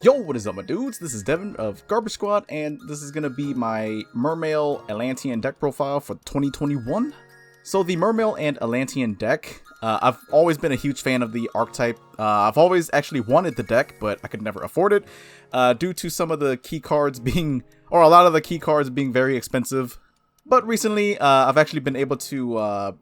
Yo, what is up, my dudes? This is Devin of GarbageSquad, and this is going to be my Mermail Atlantean deck profile for 2021. So the Mermail and Atlantean deck, I've always been a huge fan of the archetype. I've always actually wanted the deck, but I could never afford it due to some of the key cards being, or a lot of the key cards being very expensive. But recently, I've actually been able to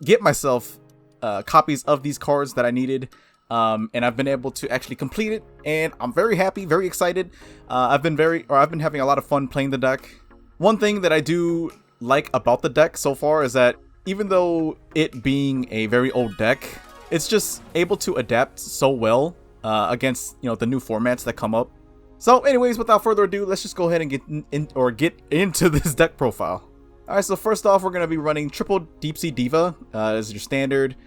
get myself copies of these cards that I needed. And I've been able to actually complete it, and I'm very happy, very excited. I've been having a lot of fun playing the deck. One thing that I do like about the deck so far is that even though it being a very old deck, it's just able to adapt so well against the new formats that come up. So anyways, without further ado, let's just go ahead and get into this deck profile. Alright, so first off, we're going to be running triple Deep Sea Diva as your standard.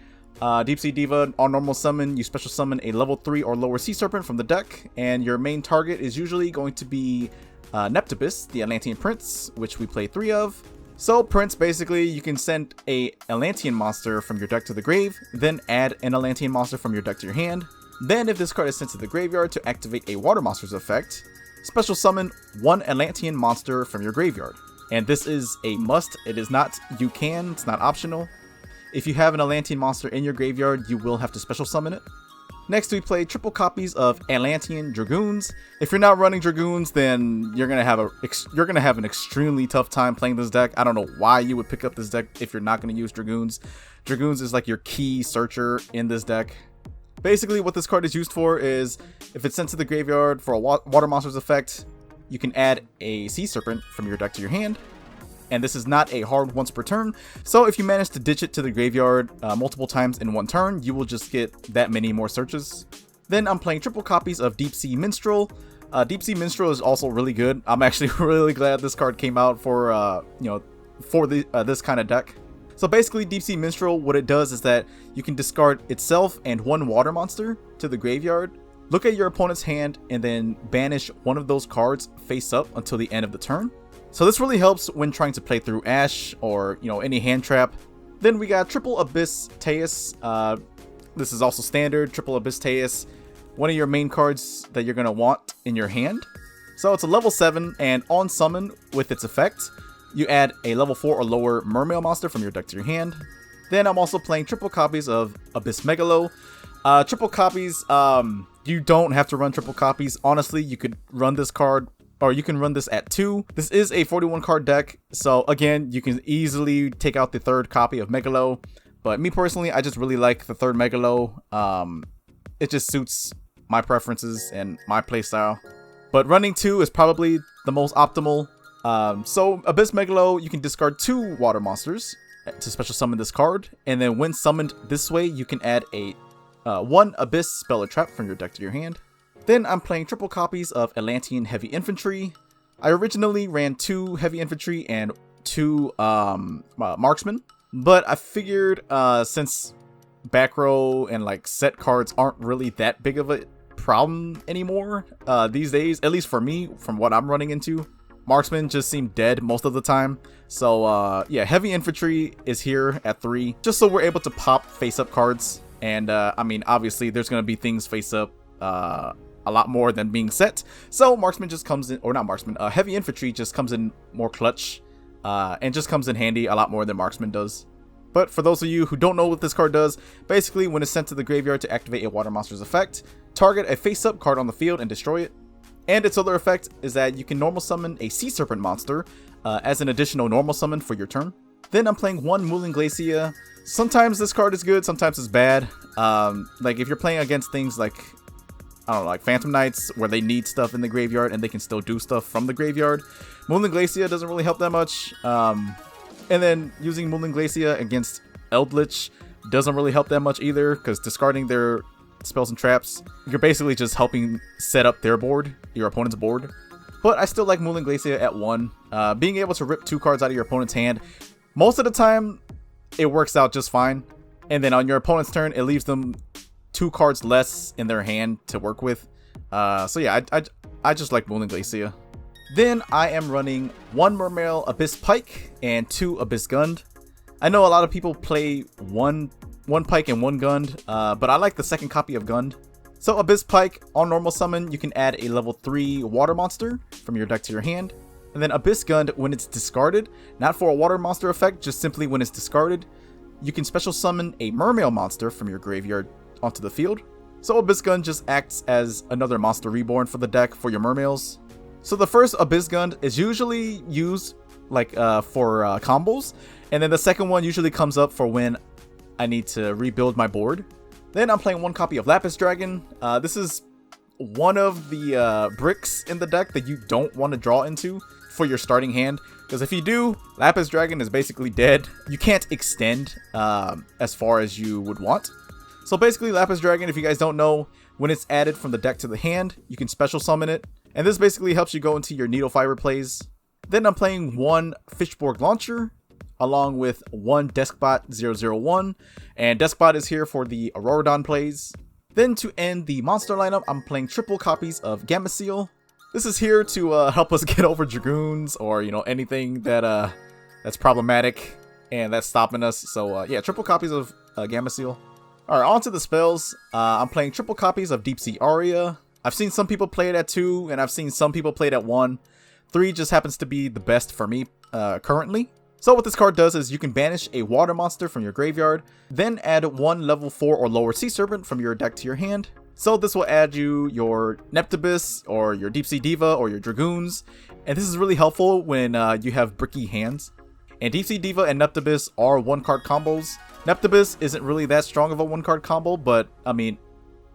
Deep Sea Diva, on normal summon, you special summon a level 3 or lower sea serpent from the deck, and your main target is usually going to be Neptibus, the Atlantean Prince, which we play 3 of. So Prince, basically, you can send a Atlantean monster from your deck to the grave, then add an Atlantean monster from your deck to your hand. Then, if this card is sent to the graveyard to activate a Water Monster's effect, special summon one Atlantean monster from your graveyard. And this is a must. It is not it's not optional. If you have an Atlantean monster in your graveyard, you will have to special summon it. Next, we play triple copies of Atlantean Dragoons. If you're not running Dragoons, then you're gonna have an extremely tough time playing this deck. I don't know why you would pick up this deck if you're not gonna use Dragoons. Dragoons is like your key searcher in this deck. Basically, what this card is used for is if it's sent to the graveyard for a Water Monster's effect, you can add a Sea Serpent from your deck to your hand. And this is not a hard once per turn, so if you manage to ditch it to the graveyard multiple times in one turn, you will just get that many more searches. Then I'm playing triple copies of Deep Sea Minstrel. Deep Sea Minstrel is also really good. I'm actually really glad this card came out for this kind of deck. So basically, Deep Sea Minstrel, what it does is that you can discard itself and one water monster to the graveyard. Look at your opponent's hand and then banish one of those cards face up until the end of the turn. So this really helps when trying to play through Ash or, any hand trap. Then we got Triple Abyss Teus. This is also standard, Triple Abyss Teus. One of your main cards that you're going to want in your hand. So it's a level 7, and on summon with its effect, you add a level 4 or lower Mermail monster from your deck to your hand. Then I'm also playing triple copies of Abyss Megalo. Triple copies, you don't have to run triple copies. Honestly, you could run this card, or you can run this at 2. This is a 41 card deck, so again, you can easily take out the third copy of Megalo. But me personally, I just really like the third Megalo. It just suits my preferences and my playstyle. But running 2 is probably the most optimal. So Abyss Megalo, you can discard 2 water monsters to special summon this card. And then when summoned this way, you can add a 1 Abyss Spell or Trap from your deck to your hand. Then I'm playing triple copies of Atlantean Heavy Infantry. I originally ran 2 Heavy Infantry and 2 Marksmen, but I figured since back row and set cards aren't really that big of a problem anymore these days, at least for me, from what I'm running into, Marksmen just seem dead most of the time. So yeah, Heavy Infantry is here at 3, just so we're able to pop face-up cards. And I mean, obviously, there's going to be things face-up a lot more than being set, so Marksman just comes in, or not Marksman, Heavy Infantry just comes in more clutch, and just comes in handy a lot more than Marksman does. But for those of you who don't know what this card does, basically when it's sent to the graveyard to activate a Water Monster's effect, target a face-up card on the field and destroy it. And its other effect is that you can normal summon a Sea Serpent monster as an additional normal summon for your turn. Then I'm playing 1 Mooling Glacia. Sometimes this card is good, sometimes it's bad. If you're playing against things like, I don't know, like Phantom Knights, where they need stuff in the graveyard and they can still do stuff from the graveyard, Mooling Glacia doesn't really help that much. And then using Mooling Glacia against Eldritch doesn't really help that much either, because discarding their spells and traps, you're basically just helping set up their board, your opponent's board. But I still like Mooling Glacia at 1. Being able to rip 2 cards out of your opponent's hand, most of the time, it works out just fine. And then on your opponent's turn, it leaves them 2 cards less in their hand to work with. So yeah, I just like Mooling Glacia. Then I am running 1 Mermail Abyss Pike and 2 Abyss Gund. I know a lot of people play one Pike and 1 Gund, but I like the second copy of Gund. So Abyss Pike, on normal summon, you can add a level 3 water monster from your deck to your hand. And then Abyss Gun, when it's discarded, not for a water monster effect, just simply when it's discarded, you can special summon a Mermail monster from your graveyard onto the field. So Abyss Gun just acts as another monster reborn for the deck for your Mermails. So the first Abyss Gun is usually used like for combos, and then the second one usually comes up for when I need to rebuild my board. Then I'm playing one copy of Lapis Dragon. This is one of the bricks in the deck that you don't want to draw into for your starting hand, because if you do, Lapis Dragon is basically dead. You can't extend as far as you would want. So basically, Lapis Dragon, if you guys don't know, when it's added from the deck to the hand, you can special summon it, and this basically helps you go into your Needle Fiber plays. Then I'm playing one Fishborg Launcher, along with one Deskbot 001, and Deskbot is here for the Auroradon plays. Then to end the monster lineup, I'm playing triple copies of Gameciel. This is here to help us get over Dragoons, or anything that that's problematic and that's stopping us. So yeah, triple copies of Gameciel. Alright, on to the spells. I'm playing triple copies of Deep Sea Aria. I've seen some people play it at 2, and I've seen some people play it at 1. 3 just happens to be the best for me currently. So what this card does is you can banish a water monster from your graveyard, then add one level 4 or lower Sea Serpent from your deck to your hand. So this will add you your Neptibus, or your Deep Sea Diva, or your Dragoons, and this is really helpful when you have bricky hands. And Deep Sea Diva and Neptibus are one-card combos. Neptibus isn't really that strong of a one-card combo, but I mean,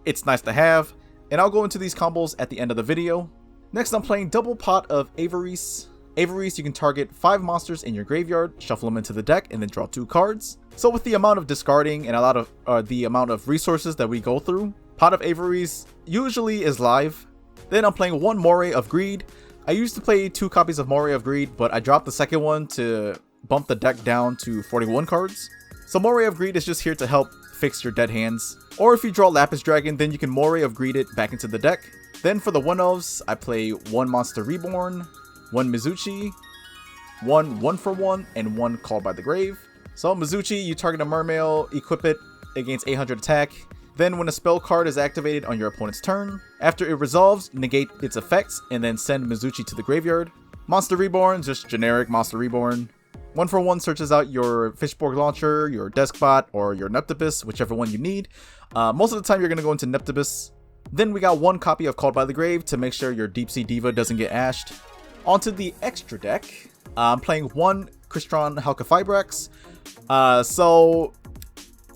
it's nice to have, and I'll go into these combos at the end of the video. Next, I'm playing double pot of Avaries. Avaries, you can target 5 monsters in your graveyard, shuffle them into the deck, and then draw 2 cards. So with the amount of discarding and a lot of the amount of resources that we go through, Pot of Avaries usually is live. Then I'm playing one Moray of Greed. I used to play 2 copies of Moray of Greed, but I dropped the second one to bump the deck down to 41 cards. So Moray of Greed is just here to help fix your dead hands. Or if you draw Lapis Dragon, then you can Moray of Greed it back into the deck. Then for the 1-ofs, I play 1 Monster Reborn, 1 Mizuchi, 1 1-for-1, and 1 Called by the Grave. So Mizuchi, you target a Mermail, equip it against 800 attack. Then when a spell card is activated on your opponent's turn, after it resolves, negate its effects, and then send Mizuchi to the graveyard. Monster Reborn, just generic Monster Reborn. 1-for-1 searches out your Fishborg Launcher, your Deskbot, or your Neptibus, whichever one you need. Most of the time you're going to go into Neptibus. Then we got 1 copy of Called by the Grave to make sure your Deep Sea Diva doesn't get ashed. Onto the extra deck, I'm playing 1 Crystron Halqifibrax. So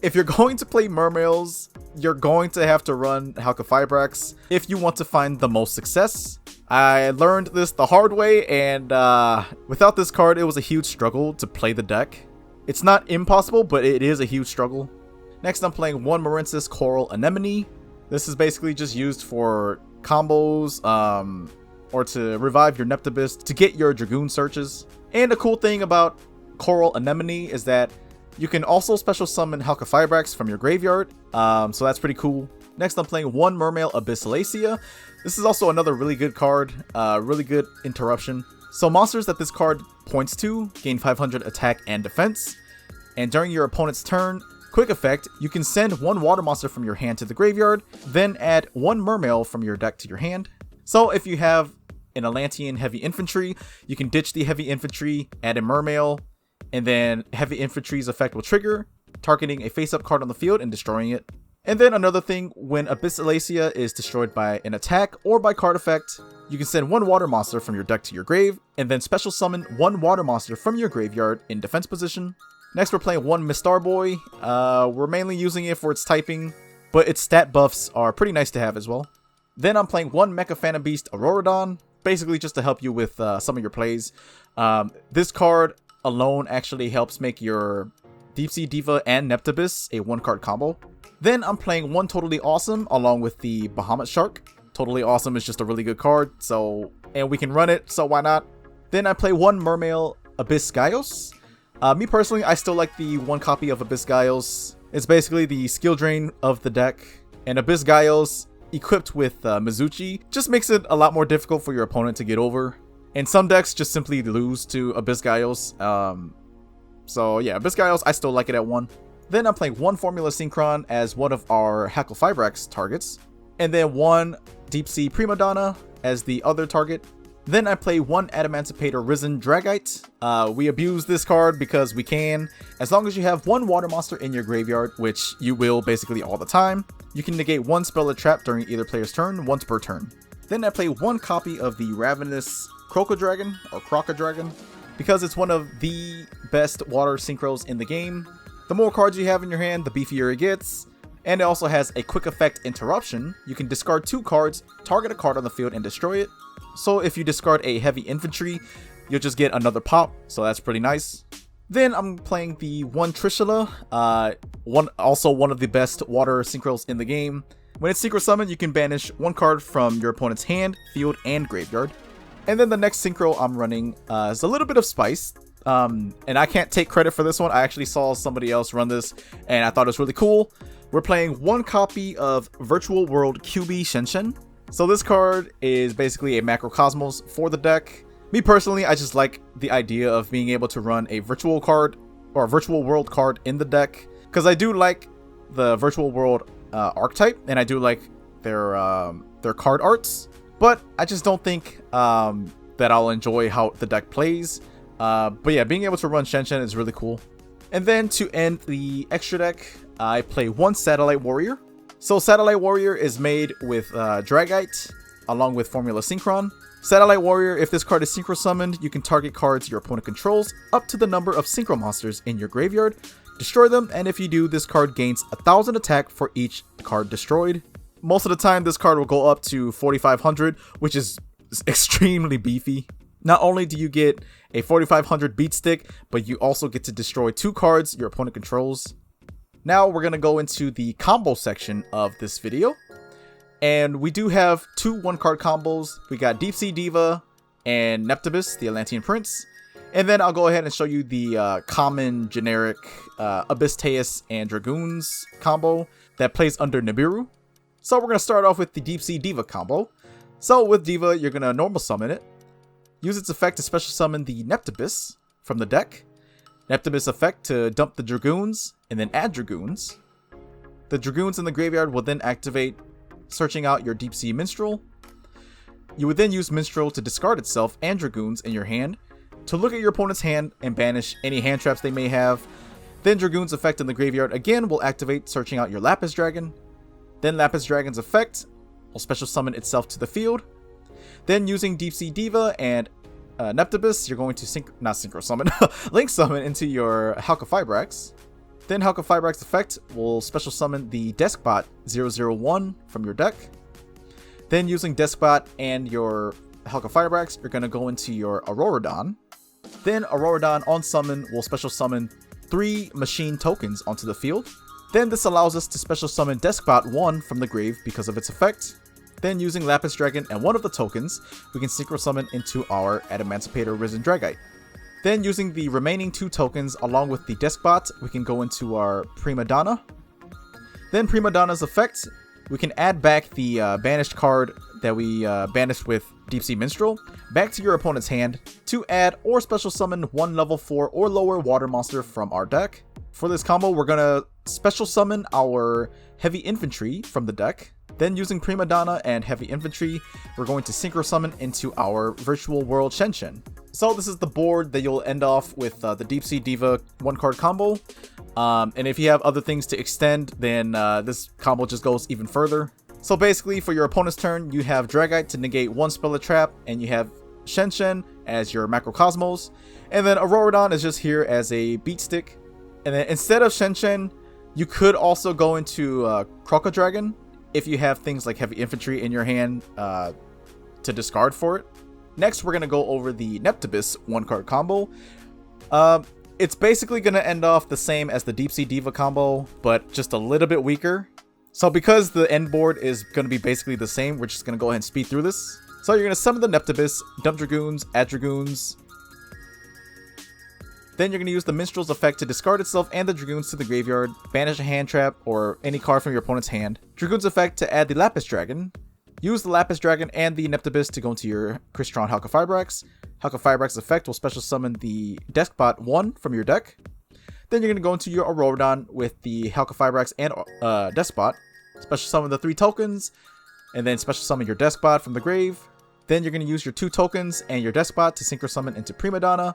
if you're going to play Mermails, you're going to have to run Halqifibrax if you want to find the most success. I learned this the hard way, and without this card, it was a huge struggle to play the deck. It's not impossible, but it is a huge struggle. Next, I'm playing 1 Morensis Coral Anemone. This is basically just used for combos, or to revive your Neptibus to get your Dragoon searches. And the cool thing about Coral Anemone is that you can also special summon Halqifibrax from your graveyard, so that's pretty cool. Next, I'm playing 1 Mermail Abyssalacia. This is also another really good card, really good interruption. So monsters that this card points to gain 500 attack and defense. And during your opponent's turn, quick effect, you can send 1 water monster from your hand to the graveyard, then add 1 Mermail from your deck to your hand. So if you have an Atlantean heavy infantry, you can ditch the heavy infantry, add a Mermail, and then heavy infantry's effect will trigger, targeting a face-up card on the field and destroying it. And then another thing, when Abyssalacia is destroyed by an attack or by card effect, you can send 1 water monster from your deck to your grave, and then special summon 1 water monster from your graveyard in defense position. Next, we're playing 1 Mistar Boy. We're mainly using it for its typing, but its stat buffs are pretty nice to have as well. Then I'm playing 1 Mecha Phantom Beast Auroradon, basically just to help you with some of your plays. This card alone actually helps make your Deep Sea Diva and Neptibus a 1-card combo. Then I'm playing 1 Totally Awesome along with the Bahamut Shark. Totally Awesome is just a really good card, and we can run it, so why not? Then I play 1 Mermail Abyssgaios. Me personally, I still like the 1 copy of Abyssgaios. It's basically the skill drain of the deck, and Abyssgaios equipped with Mizuchi just makes it a lot more difficult for your opponent to get over. And some decks just simply lose to Abyssgaios. So yeah, Abyssgaios, I still like it at 1. Then I'm playing 1 Formula Synchron as one of our Halqifibrax targets. and then 1 Deep Sea Prima Donna as the other target. Then I play 1 Adamantipator Risen Dragite. We abuse this card because we can. As long as you have 1 water monster in your graveyard, which you will basically all the time, you can negate 1 spell or trap during either player's turn, once per turn. Then I play 1 copy of the Ravenous Crocodragon, or Crocodragon, because it's one of the best water synchros in the game. The more cards you have in your hand, the beefier it gets. And it also has a quick effect interruption. You can discard 2 cards, target a card on the field, and destroy it. So if you discard a heavy infantry, you'll just get another pop, so that's pretty nice. Then I'm playing the 1 Trishula, also one of the best water synchros in the game. When it's synchro summoned, you can banish 1 card from your opponent's hand, field, and graveyard. And then the next synchro I'm running is a little bit of spice. And I can't take credit for this one. I actually saw somebody else run this, and I thought it was really cool. We're playing 1 copy of Virtual World QB Shenshen. So this card is basically a Macrocosmos for the deck. Me personally, I just like the idea of being able to run a virtual card or a Virtual World card in the deck, because I do like the Virtual World archetype, and I do like their card arts. But I just don't think that I'll enjoy how the deck plays. But yeah, being able to run Shenshen is really cool. And then to end the extra deck, I play 1 Satellite Warrior. So Satellite Warrior is made with Dragite along with Formula Synchron. Satellite Warrior, if this card is synchro summoned, you can target cards your opponent controls up to the number of synchro monsters in your graveyard, destroy them, and if you do, this card gains 1000 attack for each card destroyed. Most of the time, this card will go up to 4500, which is extremely beefy. Not only do you get a 4500 beat stick, but you also get to destroy 2 cards your opponent controls. Now we're going to go into the combo section of this video. And we do have 2 1-card combos. We got Deep Sea Diva and Neptibus, the Atlantean Prince. And then I'll go ahead and show you the common generic Abyssteus and Dragoons combo that plays under Nibiru. So we're going to start off with the Deep Sea Diva combo. So with Diva, you're going to normal summon it. Use its effect to special summon the Neptibus from the deck. Neptibus effect to dump the Dragoons, and then add Dragoons. The Dragoons in the graveyard will then activate, searching out your Deep Sea Minstrel. You would then use Minstrel to discard itself and Dragoons in your hand, to look at your opponent's hand and banish any hand traps they may have. Then Dragoon's effect in the graveyard again will activate, searching out your Lapis Dragon. Then Lapis Dragon's effect will special summon itself to the field. Then using Deep Sea Diva and Neptibus, you're going to Link Summon into your Halqifibrax. Then Halqifibrax effect will special summon the Deskbot 001 from your deck. Then using Deskbot and your Halqifibrax, you're going to go into your Auroradon. Then Auroradon on summon will special summon 3 machine tokens onto the field. Then this allows us to special summon Deskbot 1 from the grave because of its effect. Then using Lapis Dragon and one of the tokens, we can synchro summon into our Adamantipator Risen Dragite. Then using the remaining 2 tokens along with the Deskbot, we can go into our Prima Donna. Then Prima Donna's effect, we can add back the banished card that we banished with Deep Sea Minstrel back to your opponent's hand to add or special summon 1 level 4 or lower water monster from our deck. For this combo, we're going to special summon our Heavy Infantry from the deck. Then using Prima Donna and Heavy Infantry, we're going to synchro summon into our Virtual World Shenshen. So this is the board that you'll end off with the Deep Sea Diva 1-card combo. And if you have other things to extend, then this combo just goes even further. So basically, for your opponent's turn, you have Dragite to negate 1 spell or trap, and you have Shenshen as your Macrocosmos. And then Auroradon is just here as a beat stick. And then instead of Shenshen, you could also go into Crocodragon if you have things like Heavy Infantry in your hand to discard for it. Next, we're going to go over the Neptibus 1-card combo. It's basically going to end off the same as the Deep Sea Diva combo, but just a little bit weaker. So because the end board is going to be basically the same, we're just going to go ahead and speed through this. So you're going to summon the Neptibus, dump Dragoons, add Dragoons. Then you're going to use the Minstrel's effect to discard itself and the Dragoons to the graveyard, banish a hand trap or any card from your opponent's hand. Dragoon's effect to add the Lapis Dragon. Use the Lapis Dragon and the Neptibus to go into your Crystron Halqifibrax. Halqifibrax effect will special summon the Deskbot 1 from your deck. Then you're going to go into your Auroradon with the Halqifibrax and Deskbot. Special summon the 3 tokens. and then special summon your Deskbot from the grave. Then you're going to use your 2 tokens and your Deskbot to synchro summon into Prima Donna.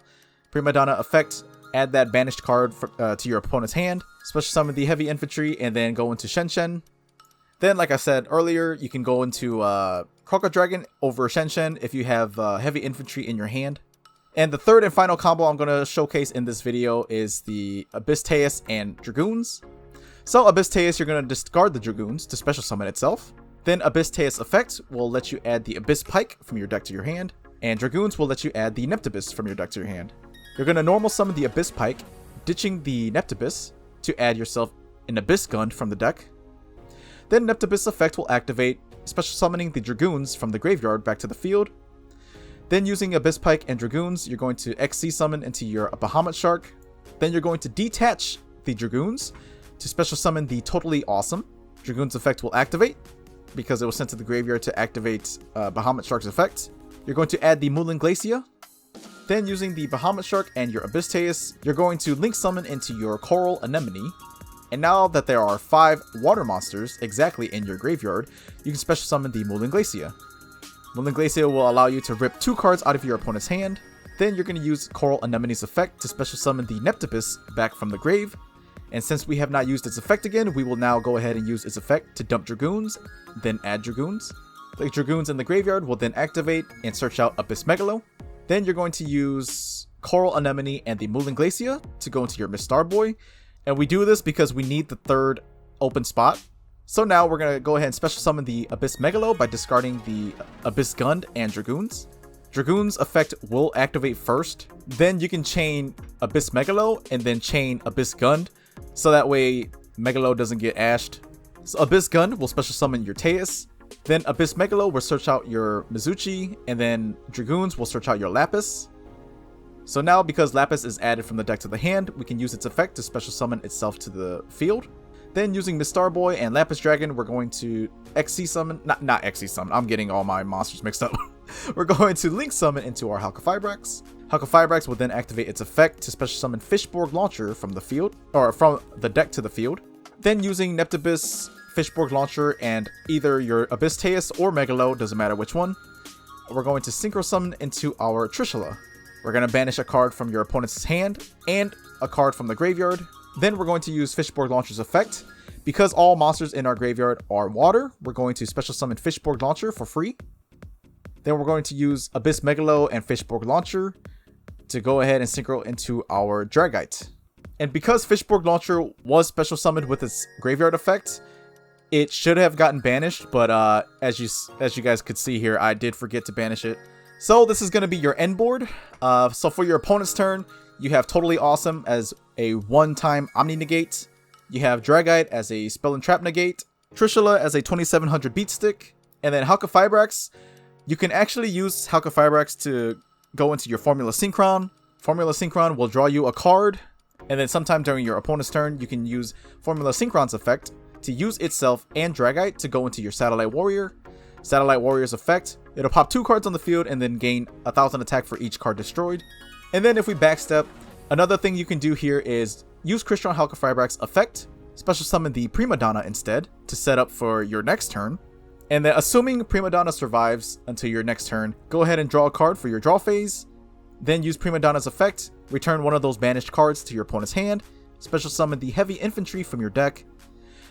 Prima Donna effect, add that banished card to your opponent's hand. Special summon the heavy infantry and then go into Shen Shen. Then, like I said earlier, you can go into Crocodile Dragon over Shen Shen if you have heavy infantry in your hand. And the third and final combo I'm going to showcase in this video is the Abyss Teus and Dragoons. So Abyss Teus, you're going to discard the Dragoons to special summon itself. Then Abyss Teus effect will let you add the Abyss Pike from your deck to your hand. And Dragoons will let you add the Neptibus from your deck to your hand. You're going to normal summon the Abyss Pike, ditching the Neptibus to add yourself an Abyss Gun from the deck. Then Neptibus effect will activate, special summoning the Dragoons from the graveyard back to the field. Then using Abyss Pike and Dragoons, you're going to XC summon into your Bahamut Shark. Then you're going to detach the Dragoons to special summon the Totally Awesome. Dragoons effect will activate because it was sent to the graveyard to activate Bahamut Shark's effect. You're going to add the Moulin Glacia. Then using the Bahamut Shark and your Abyss Teus, you're going to link summon into your Coral Anemone. And now that there are 5 water monsters exactly in your graveyard, you can special summon the Moulin Glacia. Moulin Glacia will allow you to rip 2 cards out of your opponent's hand. Then you're going to use Coral Anemone's effect to special summon the Neptibus back from the grave. And since we have not used its effect again, we will now go ahead and use its effect to dump Dragoons, then add Dragoons. The Dragoons in the graveyard will then activate and search out Abyss Megalo. Then you're going to use Coral Anemone and the Moulin Glacia to go into your Miss Starboy. And we do this because we need the 3rd open spot. So now we're going to go ahead and special summon the Abyss Megalo by discarding the Abyss Gun and Dragoons. Dragoons effect will activate first. Then you can chain Abyss Megalo and then chain Abyss Gun. So that way Megalo doesn't get ashed. So Abyss Gun will special summon your Teus. Then Abyss Megalo will search out your Mizuchi. And then Dragoons will search out your Lapis. So now because Lapis is added from the deck to the hand, we can use its effect to special summon itself to the field. Then using Miss Starboy and Lapis Dragon, we're going to XC summon, not XC summon, I'm getting all my monsters mixed up. We're going to link summon into our Halqifibrax. Halqifibrax will then activate its effect to special summon Fishborg Launcher from the field, or from the deck to the field. Then using Neptibus, Fishborg Launcher, and either your Abyss Teus or Megalo, doesn't matter which one, we're going to synchro summon into our Trishula. We're going to banish a card from your opponent's hand and a card from the graveyard. Then we're going to use Fishborg Launcher's effect. Because all monsters in our graveyard are water, we're going to special summon Fishborg Launcher for free. Then we're going to use Abyss Megalo and Fishborg Launcher to go ahead and synchro into our Dragite. And because Fishborg Launcher was special summoned with its graveyard effect, it should have gotten banished, but as you guys could see here, I did forget to banish it. So this is going to be your end board. So for your opponent's turn, you have Totally Awesome as a one-time Omni Negate. You have Dragite as a Spell and Trap Negate. Trishula as a 2700 Beat Stick. And then Halqifibrax. You can actually use Halqifibrax to go into your Formula Synchron. Formula Synchron will draw you a card. And then sometime during your opponent's turn, you can use Formula Synchron's effect to use itself and Dragite to go into your Satellite Warrior. Satellite Warrior's effect, it'll pop 2 cards on the field and then gain 1000 attack for each card destroyed. And then if we backstep, another thing you can do here is use Crystron Halqifibrax effect, special summon the Prima Donna instead to set up for your next turn. And then assuming Prima Donna survives until your next turn, go ahead and draw a card for your draw phase. Then use Prima Donna's effect, return one of those banished cards to your opponent's hand, special summon the Heavy Infantry from your deck.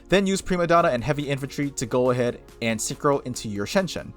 Then use Prima Donna and Heavy Infantry to go ahead and synchro into your Shen Shen.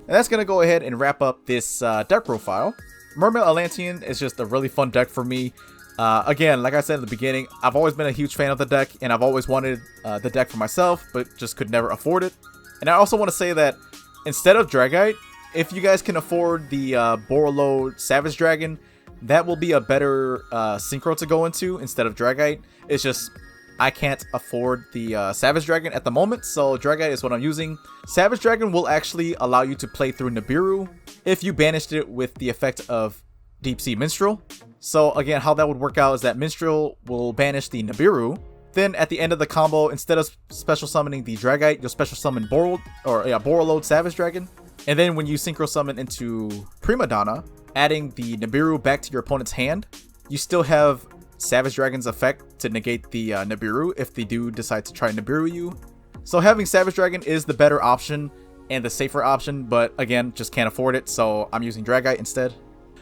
And that's going to go ahead and wrap up this deck profile. Mermail Atlantean is just a really fun deck for me. Again, like I said in the beginning, I've always been a huge fan of the deck, and I've always wanted the deck for myself, but just could never afford it. And I also want to say that instead of Dragite, if you guys can afford the Borreload Savage Dragon, that will be a better synchro to go into instead of Dragite. It's just, I can't afford the Savage Dragon at the moment, so Dragite is what I'm using. Savage Dragon will actually allow you to play through Nibiru if you banished it with the effect of Deep Sea Minstrel. So again, how that would work out is that Minstrel will banish the Nibiru. Then at the end of the combo, instead of special summoning the Dragite, you'll special summon Borreload Savage Dragon. And then when you synchro summon into Prima Donna, adding the Nibiru back to your opponent's hand, you still have Savage Dragon's effect to negate the Nibiru if they do decide to try Nibiru you. So having Savage Dragon is the better option and the safer option, but again, just can't afford it, so I'm using Dragite instead.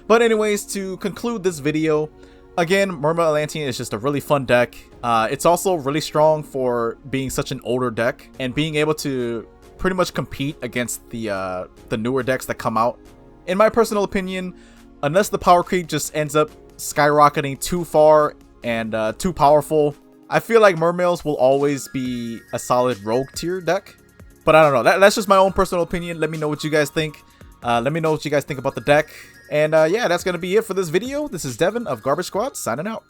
But anyways, to conclude this video, again, Mermail Atlantean is just a really fun deck. It's also really strong for being such an older deck and being able to pretty much compete against the newer decks that come out. In my personal opinion, unless the power creep just ends up skyrocketing too far and too powerful, I feel like Mermails will always be a solid rogue tier deck. But I don't know, that's just my own personal opinion. Let me know what you guys think. Let me know what you guys think about the deck. And yeah, that's going to be it for this video. This is Devin of GarbageSquad signing out.